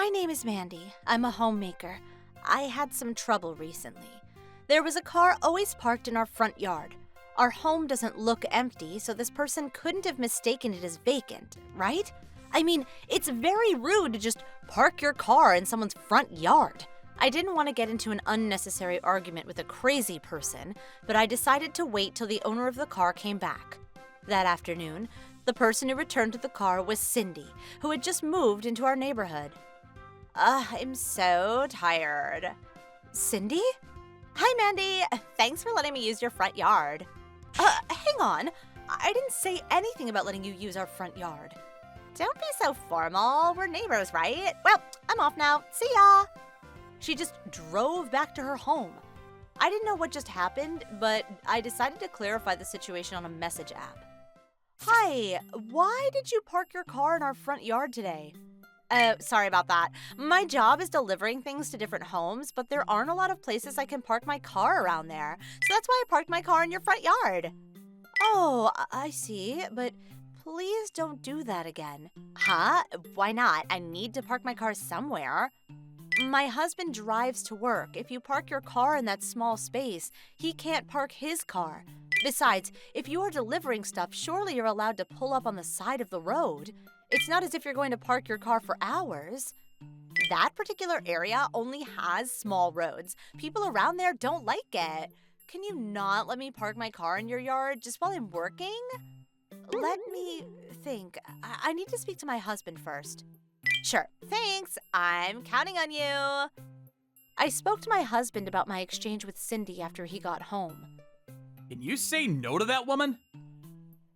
My name is Mandy. I'm a homemaker. I had some trouble recently. There was a car always parked in our front yard. Our home doesn't look empty, so this person couldn't have mistaken it as vacant, right? I mean, it's very rude to just park your car in someone's front yard. I didn't want to get into an unnecessary argument with a crazy person, but I decided to wait till the owner of the car came back. That afternoon, the person who returned to the car was Cindy, who had just moved into our neighborhood. I'm so tired. Cindy? Hi, Mandy. Thanks for letting me use your front yard. Hang on. I didn't say anything about letting you use our front yard. Don't be so formal. We're neighbors, right? Well, I'm off now. See ya. She just drove back to her home. I didn't know what just happened, but I decided to clarify the situation on a message app. Hi, why did you park your car in our front yard today? Sorry about that. My job is delivering things to different homes, but there aren't a lot of places I can park my car around there. So that's why I parked my car in your front yard. Oh, I see, but please don't do that again. Huh? Why not? I need to park my car somewhere. My husband drives to work. If you park your car in that small space, he can't park his car. Besides, if you are delivering stuff, surely you're allowed to pull up on the side of the road. It's not as if you're going to park your car for hours. That particular area only has small roads. People around there don't like it. Can you not let me park my car in your yard just while I'm working? Let me think. I need to speak to my husband first. Sure, thanks. I'm counting on you. I spoke to my husband about my exchange with Cindy after he got home. Can you say no to that woman?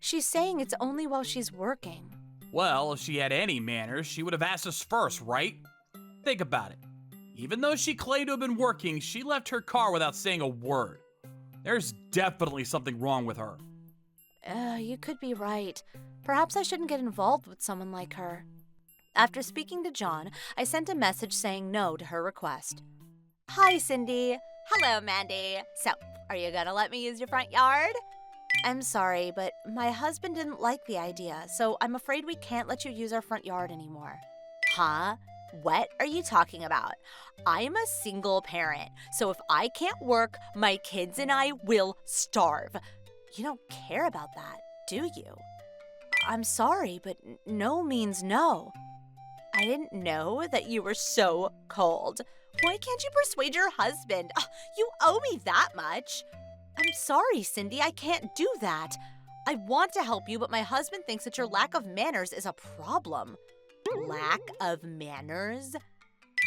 She's saying it's only while she's working. Well, if she had any manners, she would have asked us first, right? Think about it. Even though she claimed to have been working, she left her car without saying a word. There's definitely something wrong with her. You could be right. Perhaps I shouldn't get involved with someone like her. After speaking to John, I sent a message saying no to her request. Hi, Cindy. Hello, Mandy. So, are you gonna let me use your front yard? I'm sorry, but my husband didn't like the idea, so I'm afraid we can't let you use our front yard anymore. Huh? What are you talking about? I'm a single parent, so if I can't work, my kids and I will starve. You don't care about that, do you? I'm sorry, but no means no. I didn't know that you were so cold. Why can't you persuade your husband? You owe me that much. I'm sorry, Cindy, I can't do that. I want to help you, but my husband thinks that your lack of manners is a problem. Lack of manners?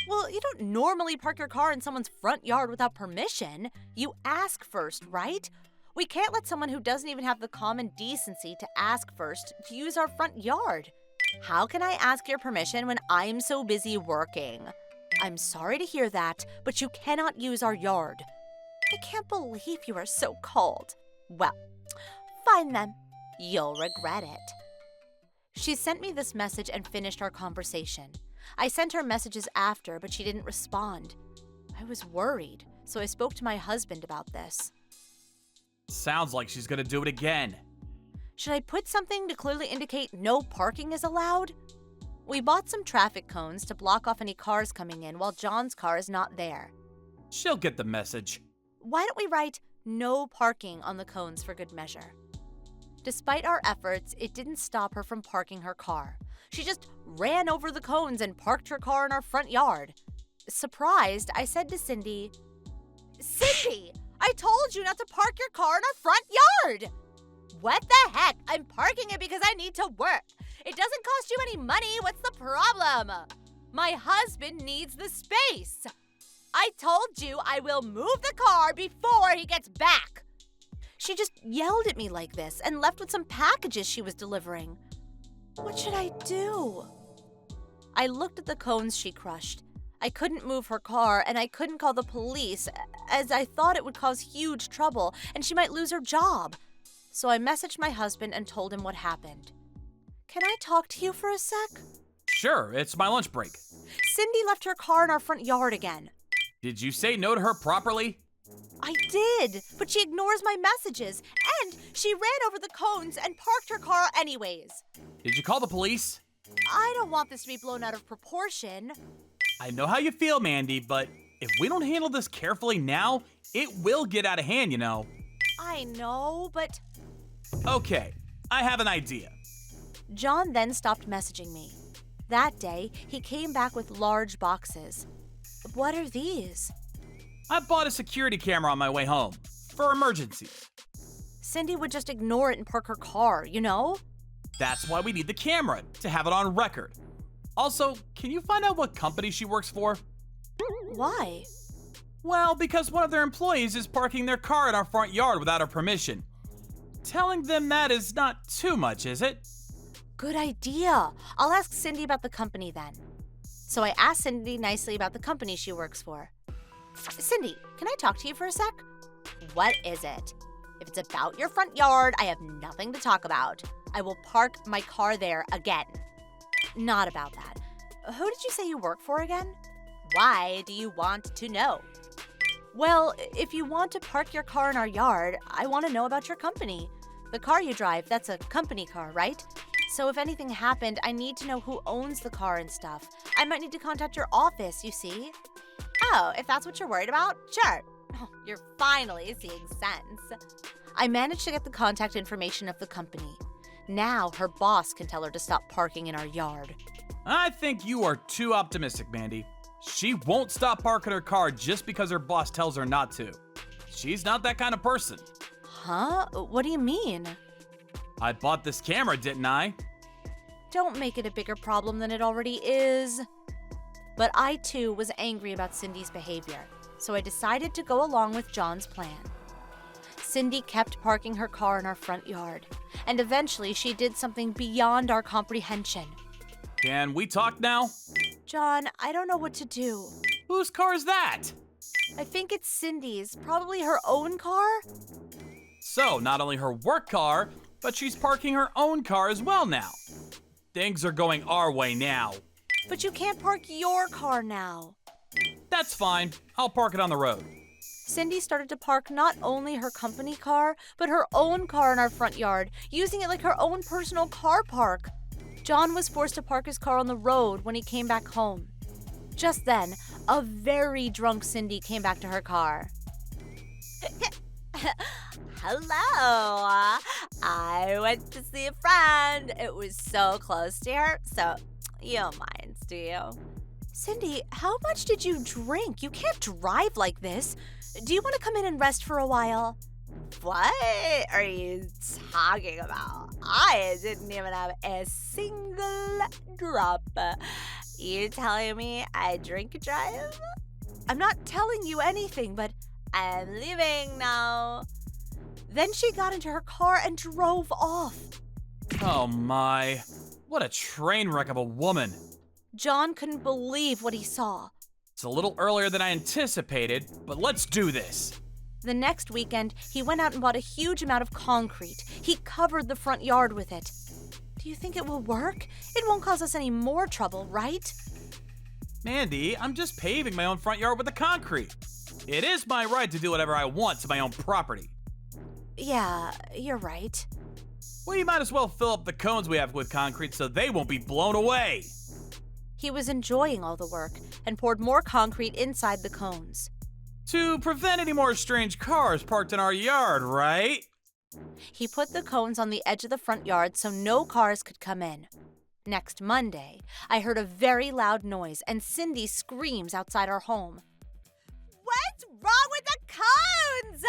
Well, you don't normally park your car in someone's front yard without permission. You ask first, right? We can't let someone who doesn't even have the common decency to ask first to use our front yard. How can I ask your permission when I'm so busy working? I'm sorry to hear that, but you cannot use our yard. I can't believe you are so cold. Well, fine then. You'll regret it. She sent me this message and finished our conversation. I sent her messages after, but she didn't respond. I was worried, so I spoke to my husband about this. Sounds like she's gonna do it again. Should I put something to clearly indicate no parking is allowed? We bought some traffic cones to block off any cars coming in while John's car is not there. She'll get the message. Why don't we write no parking on the cones for good measure? Despite our efforts, it didn't stop her from parking her car. She just ran over the cones and parked her car in our front yard. Surprised, I said to Cindy, Cindy, I told you not to park your car in our front yard! What the heck? I'm parking it because I need to work. It doesn't cost you any money. What's the problem? My husband needs the space. I told you I will move the car before he gets back. She just yelled at me like this and left with some packages she was delivering. What should I do? I looked at the cones she crushed. I couldn't move her car and I couldn't call the police as I thought it would cause huge trouble and she might lose her job. So I messaged my husband and told him what happened. Can I talk to you for a sec? Sure, it's my lunch break. Cindy left her car in our front yard again. Did you say no to her properly? I did, but she ignores my messages, and she ran over the cones and parked her car anyways. Did you call the police? I don't want this to be blown out of proportion. I know how you feel, Mandy, but if we don't handle this carefully now, it will get out of hand, you know. I know, but... Okay, I have an idea. John then stopped messaging me. That day, he came back with large boxes. What are these? I bought a security camera on my way home, for emergencies. Cindy would just ignore it and park her car, you know? That's why we need the camera, to have it on record. Also, can you find out what company she works for? Why? Well, because one of their employees is parking their car in our front yard without our permission. Telling them that is not too much, is it? Good idea. I'll ask Cindy about the company then. So I asked Cindy nicely about the company she works for. Cindy, can I talk to you for a sec? What is it? If it's about your front yard, I have nothing to talk about. I will park my car there again. Not about that. Who did you say you work for again? Why do you want to know? Well, if you want to park your car in our yard, I want to know about your company. The car you drive, that's a company car, right? So if anything happened, I need to know who owns the car and stuff. I might need to contact your office, you see? Oh, if that's what you're worried about, sure. Oh, you're finally seeing sense. I managed to get the contact information of the company. Now her boss can tell her to stop parking in our yard. I think you are too optimistic, Mandy. She won't stop parking her car just because her boss tells her not to. She's not that kind of person. Huh? What do you mean? I bought this camera, didn't I? Don't make it a bigger problem than it already is. But I too was angry about Cindy's behavior, so I decided to go along with John's plan. Cindy kept parking her car in our front yard, and eventually she did something beyond our comprehension. Can we talk now? John, I don't know what to do. Whose car is that? I think it's Cindy's, probably her own car? So, not only her work car, but she's parking her own car as well now. Things are going our way now. But you can't park your car now. That's fine. I'll park it on the road. Cindy started to park not only her company car, but her own car in our front yard, using it like her own personal car park. John was forced to park his car on the road when he came back home. Just then, a very drunk Cindy came back to her car. Hello. I went to see a friend. It was so close to here, so you don't mind, do you? Cindy, how much did you drink? You can't drive like this. Do you want to come in and rest for a while? What are you talking about? I didn't even have a single drop. You telling me I drink and drive? I'm not telling you anything, but I'm leaving now. Then she got into her car and drove off. Oh my, what a train wreck of a woman. John couldn't believe what he saw. It's a little earlier than I anticipated, but let's do this. The next weekend, he went out and bought a huge amount of concrete. He covered the front yard with it. Do you think it will work? It won't cause us any more trouble, right? Mandy, I'm just paving my own front yard with the concrete. It is my right to do whatever I want to my own property. Yeah, you're right. We might as well fill up the cones we have with concrete so they won't be blown away. He was enjoying all the work and poured more concrete inside the cones. To prevent any more strange cars parked in our yard, right? He put the cones on the edge of the front yard so no cars could come in. Next Monday, I heard a very loud noise and Cindy's screams outside our home. What's wrong with the cones?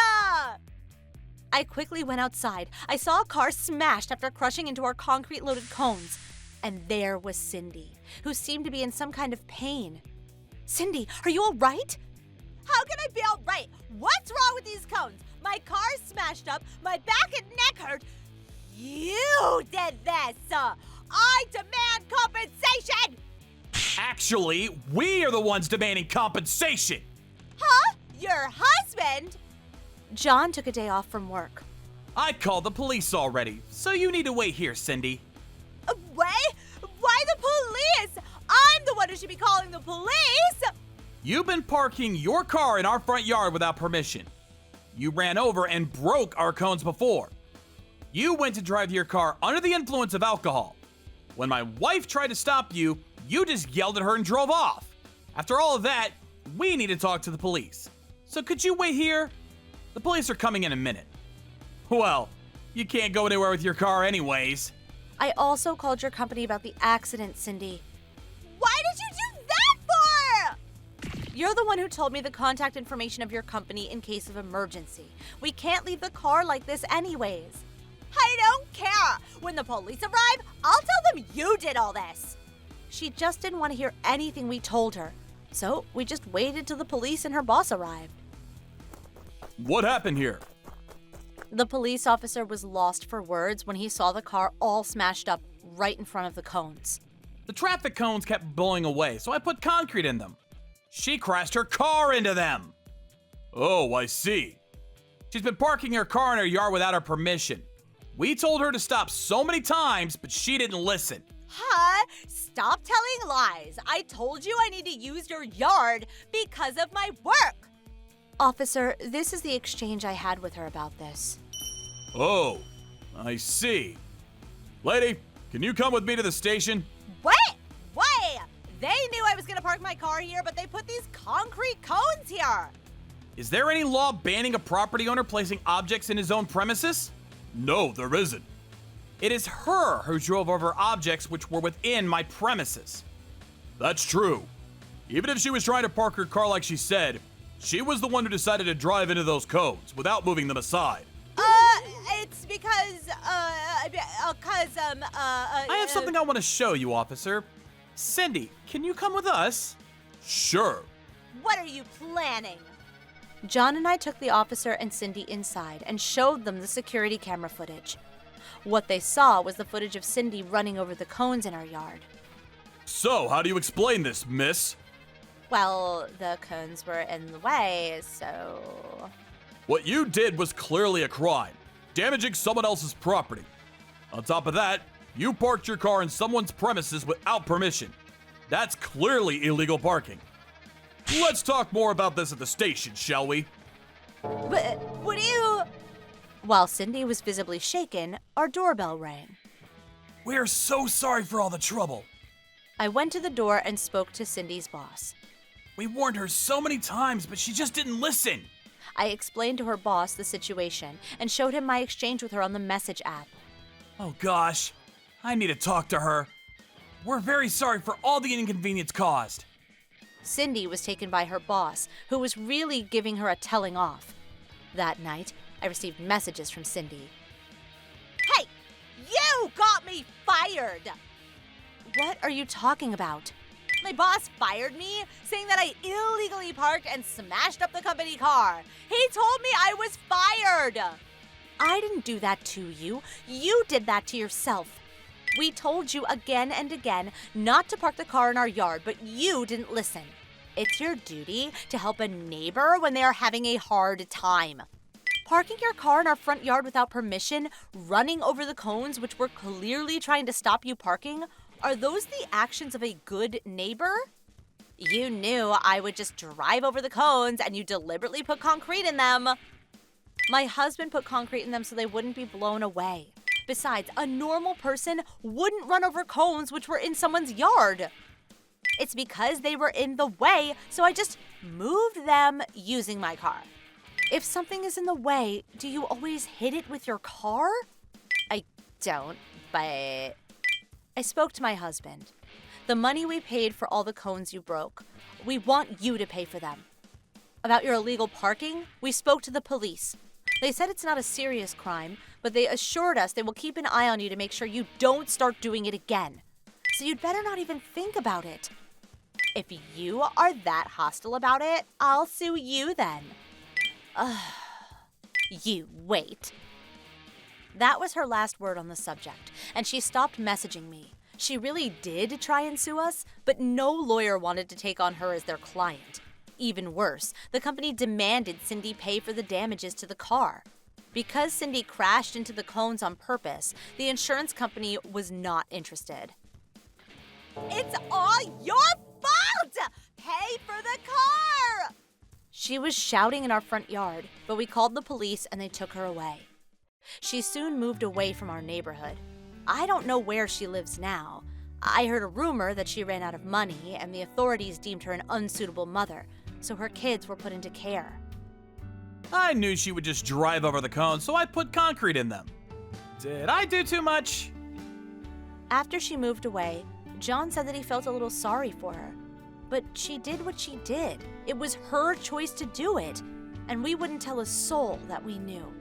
I quickly went outside. I saw a car smashed after crushing into our concrete-loaded cones. And there was Cindy, who seemed to be in some kind of pain. Cindy, are you all right? How can I be all right? What's wrong with these cones? My car's smashed up, my back and neck hurt. You did this! I demand compensation! Actually, we are the ones demanding compensation! Huh? Your husband? John took a day off from work. I called the police already, so you need to wait here, Cindy. Wait? Why the police? I'm the one who should be calling the police! You've been parking your car in our front yard without permission. You ran over and broke our cones before. You went to drive your car under the influence of alcohol. When my wife tried to stop you, you just yelled at her and drove off. After all of that, we need to talk to the police. So could you wait here? The police are coming in a minute. Well, you can't go anywhere with your car anyways. I also called your company about the accident, Cindy. Why did you do that for? You're the one who told me the contact information of your company in case of emergency. We can't leave the car like this anyways. I don't care. When the police arrive, I'll tell them you did all this. She just didn't want to hear anything we told her. So we just waited till the police and her boss arrived. What happened here? The police officer was lost for words when he saw the car all smashed up right in front of the cones. The traffic cones kept blowing away, so I put concrete in them. She crashed her car into them. Oh, I see. She's been parking her car in her yard without our permission. We told her to stop so many times, but she didn't listen. Huh? Stop telling lies. I told you I need to use your yard because of my work. Officer, this is the exchange I had with her about this. Oh, I see. Lady, can you come with me to the station? Wait! They knew I was going to park my car here, but they put these concrete cones here. Is there any law banning a property owner placing objects in his own premises? No, there isn't. It is her who drove over objects which were within my premises. That's true. Even if she was trying to park her car like she said, she was the one who decided to drive into those cones without moving them aside. It's because, I have something I want to show you, officer. Cindy, can you come with us? Sure. What are you planning? John and I took the officer and Cindy inside and showed them the security camera footage. What they saw was the footage of Cindy running over the cones in our yard. So, how do you explain this, miss? Well, the cones were in the way, so... What you did was clearly a crime, damaging someone else's property. On top of that, you parked your car in someone's premises without permission. That's clearly illegal parking. Let's talk more about this at the station, shall we? But what do you... While Cindy was visibly shaken, our doorbell rang. We're so sorry for all the trouble. I went to the door and spoke to Cindy's boss. We warned her so many times, but she just didn't listen. I explained to her boss the situation and showed him my exchange with her on the message app. Oh gosh, I need to talk to her. We're very sorry for all the inconvenience caused. Cindy was taken by her boss, who was really giving her a telling off. That night, I received messages from Cindy. Hey, you got me fired! What are you talking about? My boss fired me, saying that I illegally parked and smashed up the company car. He told me I was fired. I didn't do that to you. You did that to yourself. We told you again and again not to park the car in our yard, but you didn't listen. It's your duty to help a neighbor when they are having a hard time. Parking your car in our front yard without permission, running over the cones which were clearly trying to stop you parking, are those the actions of a good neighbor? You knew I would just drive over the cones and you deliberately put concrete in them. My husband put concrete in them so they wouldn't be blown away. Besides, a normal person wouldn't run over cones which were in someone's yard. It's because they were in the way, so I just moved them using my car. If something is in the way, do you always hit it with your car? I don't, but... I spoke to my husband. The money we paid for all the cones you broke, we want you to pay for them. About your illegal parking, we spoke to the police. They said it's not a serious crime, but they assured us they will keep an eye on you to make sure you don't start doing it again. So you'd better not even think about it. If you are that hostile about it, I'll sue you then. You wait. That was her last word on the subject, and she stopped messaging me. She really did try and sue us, but no lawyer wanted to take on her as their client. Even worse, the company demanded Cindy pay for the damages to the car. Because Cindy crashed into the cones on purpose, the insurance company was not interested. It's all your fault! Pay for the car! She was shouting in our front yard, but we called the police and they took her away. She soon moved away from our neighborhood. I don't know where she lives now. I heard a rumor that she ran out of money and the authorities deemed her an unsuitable mother, so her kids were put into care. I knew she would just drive over the cones, so I put concrete in them. Did I do too much? After she moved away, John said that he felt a little sorry for her. But she did what she did. It was her choice to do it, and we wouldn't tell a soul that we knew.